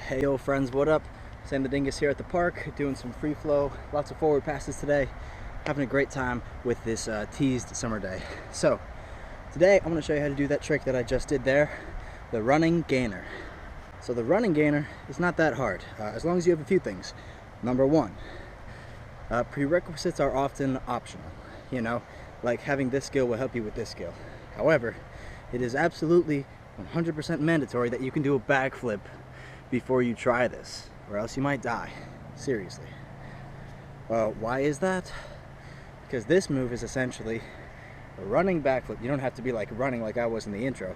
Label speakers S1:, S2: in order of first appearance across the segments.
S1: Hey yo friends, what up? Samthedingus here at the park, doing some free flow, lots of forward passes today, having a great time with this teased summer day. So today I'm going to show you how to do that trick that I just did there, the running gainer. So the running gainer is not that hard, as long as you have a few things. Number one, prerequisites are often optional, like having this skill will help you with this skill. However, it is absolutely 100% mandatory that you can do a backflip before you try this, or else you might die. Seriously. Why is that? Because this move is essentially a running backflip. You don't have to be like running like I was in the intro,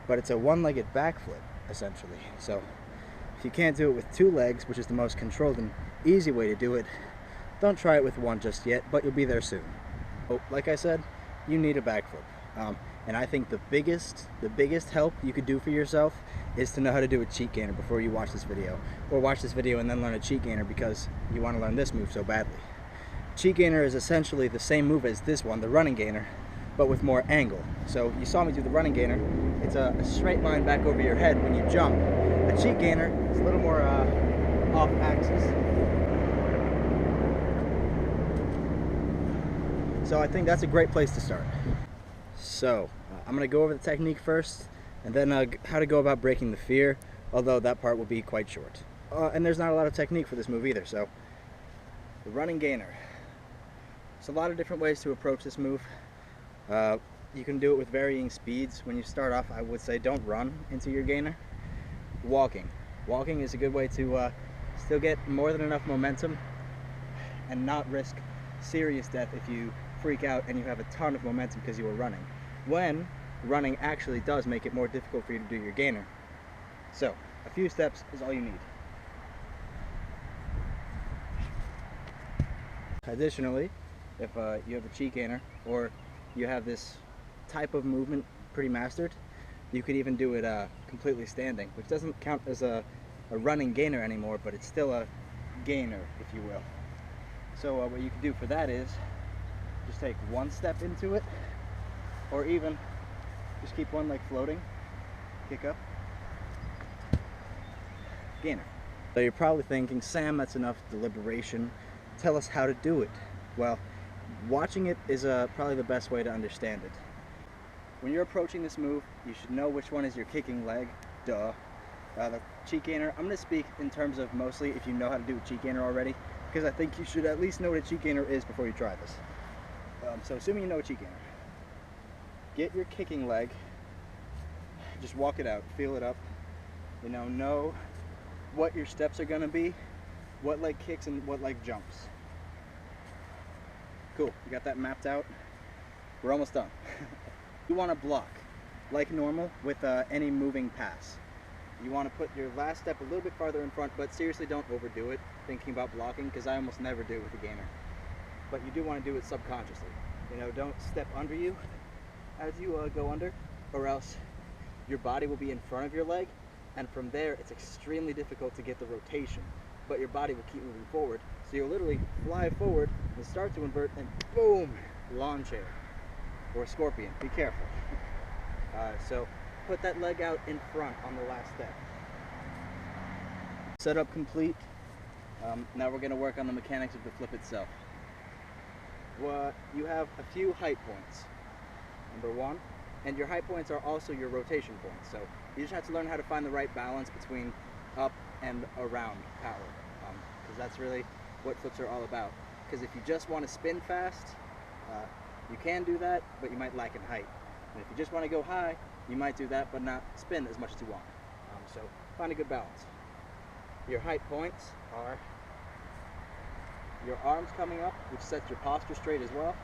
S1: but it's a one-legged backflip, essentially. So if you can't do it with two legs, which is the most controlled and easy way to do it, don't try it with one just yet, but you'll be there soon. Like I said, you need a backflip. And I think the biggest help you could do for yourself is to know how to do a cheat gainer before you watch this video. Or watch this video and then learn a cheat gainer because you want to learn this move so badly. Cheat gainer is essentially the same move as this one, the running gainer, but with more angle. So you saw me do the running gainer. It's a straight line back over your head when you jump. A cheat gainer is a little more off axis. So I think that's a great place to start. So I'm going to go over the technique first, and then how to go about breaking the fear, although that part will be quite short. And there's not a lot of technique for this move either, so the running gainer. There's a lot of different ways to approach this move. You can do it with varying speeds. When you start off, I would say don't run into your gainer. Walking is a good way to still get more than enough momentum and not risk serious death if you freak out and you have a ton of momentum because you were running, when running actually does make it more difficult for you to do your gainer. So a few steps is all you need. Additionally, if you have a cheat gainer or you have this type of movement pretty mastered, you could even do it completely standing, which doesn't count as a running gainer anymore, but it's still a gainer, if you will. So what you can do for that is just take one step into it, or even just keep one leg floating, kick up, gainer. So you're probably thinking, Sam, that's enough deliberation. Tell us how to do it. Well, watching it is probably the best way to understand it. When you're approaching this move, you should know which one is your kicking leg. Duh. The cheat gainer, I'm going to speak in terms of mostly if you know how to do a cheat gainer already, because I think you should at least know what a cheat gainer is before you try this. So assuming you know a cheat gainer, get your kicking leg, just walk it out, feel it up, know what your steps are going to be, what leg kicks and what leg jumps. Cool, you got that mapped out? We're almost done. You want to block like normal with any moving pass. You want to put your last step a little bit farther in front, but seriously don't overdo it thinking about blocking, because I almost never do with the gainer. But you do want to do it subconsciously. Don't step under you as you go under, or else your body will be in front of your leg, and from there it's extremely difficult to get the rotation, but your body will keep moving forward. So you'll literally fly forward and start to invert, and boom, lawn chair or scorpion. Be careful. So put that leg out in front on the last step. Setup complete. Now we're going to work on the mechanics of the flip itself. You have a few height points. Number one, and your height points are also your rotation points. So you just have to learn how to find the right balance between up and around power, because that's really what flips are all about. Because if you just want to spin fast, you can do that, but you might lack in height. And if you just want to go high, you might do that, but not spin as much as you want. So find a good balance. Your height points are your arms coming up, which sets your posture straight as well,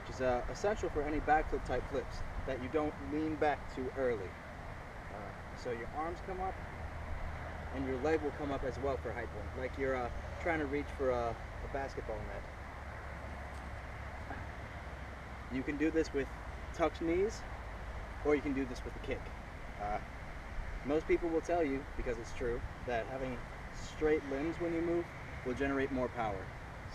S1: which is essential for any backflip type flips, that you don't lean back too early. So your arms come up, and your leg will come up as well for height point, like you're trying to reach for a basketball net. You can do this with tucked knees, or you can do this with a kick. Most people will tell you, because it's true, that having straight limbs when you move will generate more power.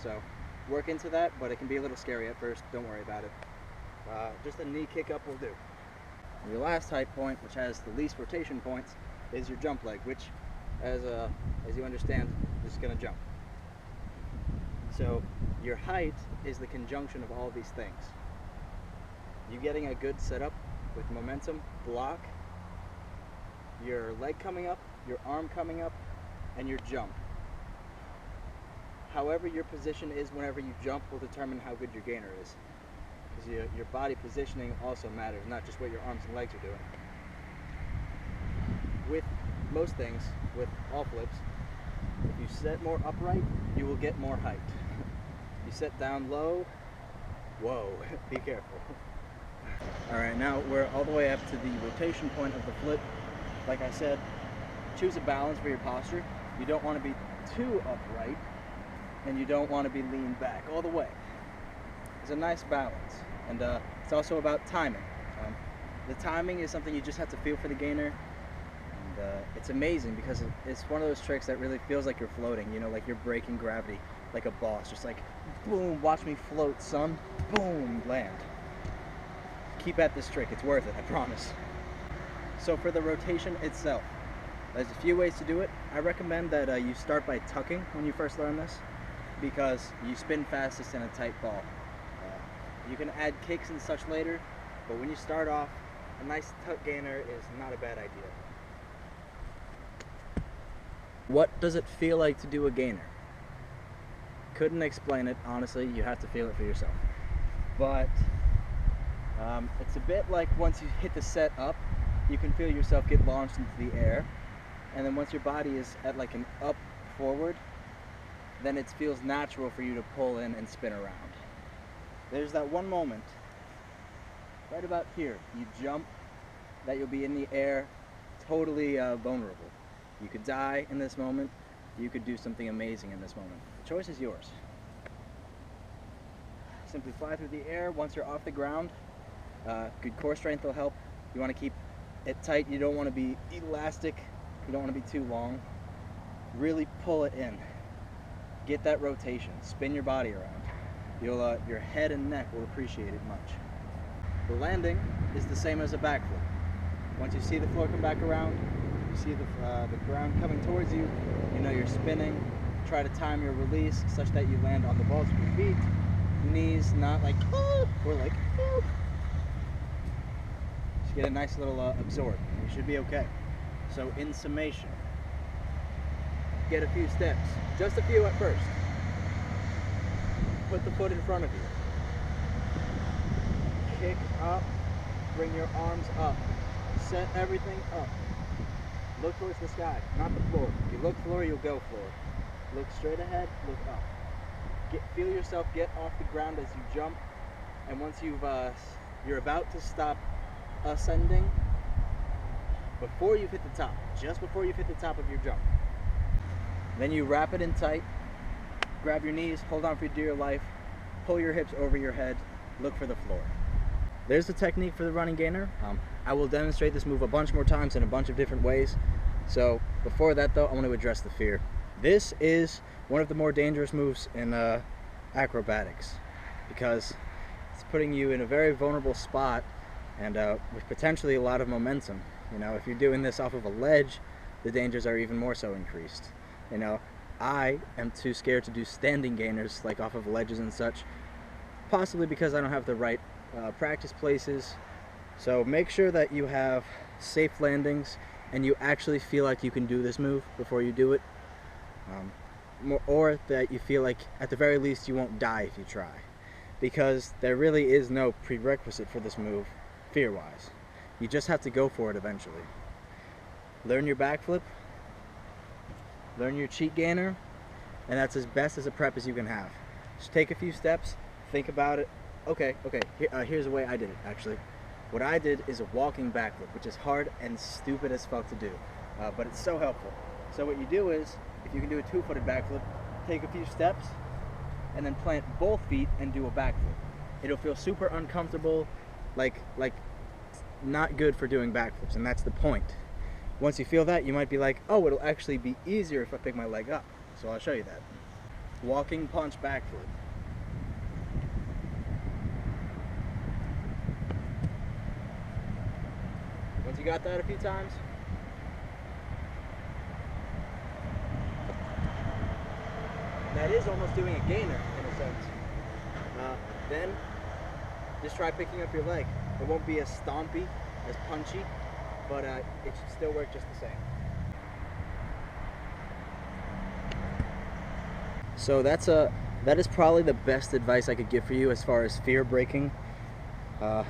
S1: So work into that, but it can be a little scary at first. Don't worry about it. Just a knee kick up will do. Your last height point, which has the least rotation points, is your jump leg, which as you understand, this is going to jump. So your height is the conjunction of all these things. You getting a good setup with momentum, block, your leg coming up, your arm coming up, and your jump. However your position is whenever you jump will determine how good your gainer is. Because your body positioning also matters, not just what your arms and legs are doing. With most things, with all flips, if you set more upright, you will get more height. You set down low, whoa, be careful. Alright, now we're all the way up to the rotation point of the flip. Like I said, choose a balance for your posture. You don't want to be too upright, and you don't want to be leaned back all the way. It's a nice balance, and it's also about timing. The timing is something you just have to feel for the gainer, and it's amazing because it's one of those tricks that really feels like you're floating, you know, like you're breaking gravity, like a boss, just like, boom, watch me float, son, boom, land. Keep at this trick, it's worth it, I promise. So for the rotation itself, there's a few ways to do it. I recommend that you start by tucking when you first learn this, because you spin fastest in a tight ball. You can add kicks and such later, but when you start off, a nice tuck gainer is not a bad idea. What does it feel like to do a gainer? Couldn't explain it, honestly, you have to feel it for yourself. But it's a bit like once you hit the set up, you can feel yourself get launched into the air, and then once your body is at like an up forward, then it feels natural for you to pull in and spin around. There's that one moment, right about here, you jump, that you'll be in the air, totally vulnerable. You could die in this moment, you could do something amazing in this moment. The choice is yours. Simply fly through the air. Once you're off the ground, good core strength will help. You want to keep it tight, you don't want to be elastic, you don't want to be too long. Really pull it in. Get that rotation, spin your body around. Your head and neck will appreciate it much. The landing is the same as a backflip. Once you see the floor come back around, you see the ground coming towards you, you know you're spinning. Try to time your release such that you land on the balls of your feet. Knees not like, oh, or like, oh. Just get a nice little absorb. You should be okay. So in summation, get a few steps, just a few at first. Put the foot in front of you. Kick up, bring your arms up. Set everything up. Look towards the sky, not the floor. If you look floor, you'll go floor. Look straight ahead, look up. Feel yourself get off the ground as you jump, and once you're about to stop ascending, before you've hit the top, just before you've hit the top of your jump, then you wrap it in tight, grab your knees, hold on for dear life, pull your hips over your head, look for the floor. There's the technique for the running gainer. I will demonstrate this move a bunch more times in a bunch of different ways. So before that though, I want to address the fear. This is one of the more dangerous moves in acrobatics, because it's putting you in a very vulnerable spot, and with potentially a lot of momentum. You know, if you're doing this off of a ledge, the dangers are even more so increased. You know, I am too scared to do standing gainers, like off of ledges and such, possibly because I don't have the right practice places. So make sure that you have safe landings and you actually feel like you can do this move before you do it. Or that you feel like at the very least you won't die if you try, because there really is no prerequisite for this move fear-wise. You just have to go for it eventually. Learn your backflip, learn your cheat gainer, and that's as best as a prep as you can have. Just take a few steps, think about it. Okay, here's the way I did it actually. What I did is a walking backflip, which is hard and stupid as fuck to do, but it's so helpful. So what you do is, if you can do a two-footed backflip, take a few steps and then plant both feet and do a backflip. It'll feel super uncomfortable, like not good for doing backflips, and that's the point. Once you feel that, you might be like, oh, it'll actually be easier if I pick my leg up. So I'll show you that. Walking punch backflip. Once you got that a few times, that is almost doing a gainer in a sense. Then just try picking up your leg. It won't be as stompy, as punchy, but it should still work just the same. So that is probably the best advice I could give for you as far as fear breaking. But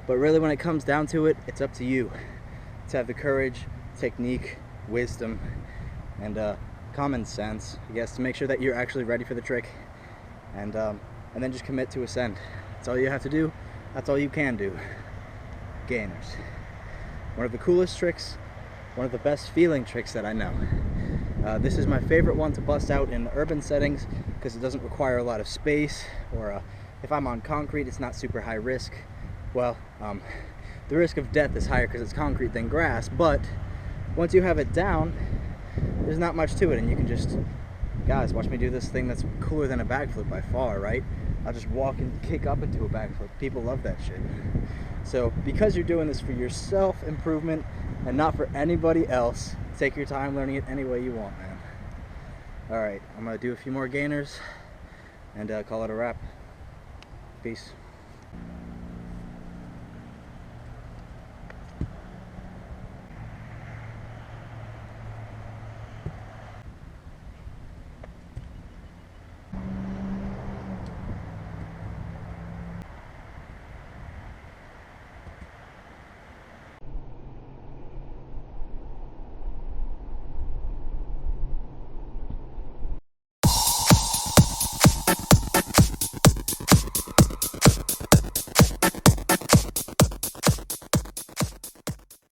S1: really, when it comes down to it, it's up to you to have the courage, technique, wisdom, and common sense, I guess, to make sure that you're actually ready for the trick, and then just commit to ascend. That's all you have to do. That's all you can do. Gainers. One of the coolest tricks, one of the best feeling tricks that I know. This is my favorite one to bust out in urban settings because it doesn't require a lot of space, or if I'm on concrete, it's not super high risk. Well, the risk of death is higher because it's concrete than grass, but once you have it down, there's not much to it, and you can just, guys, watch me do this thing that's cooler than a backflip by far, right? I'll just walk and kick up into a backflip. People love that shit. So because you're doing this for your self-improvement and not for anybody else, take your time learning it any way you want, man. All right, I'm gonna do a few more gainers and call it a wrap. Peace.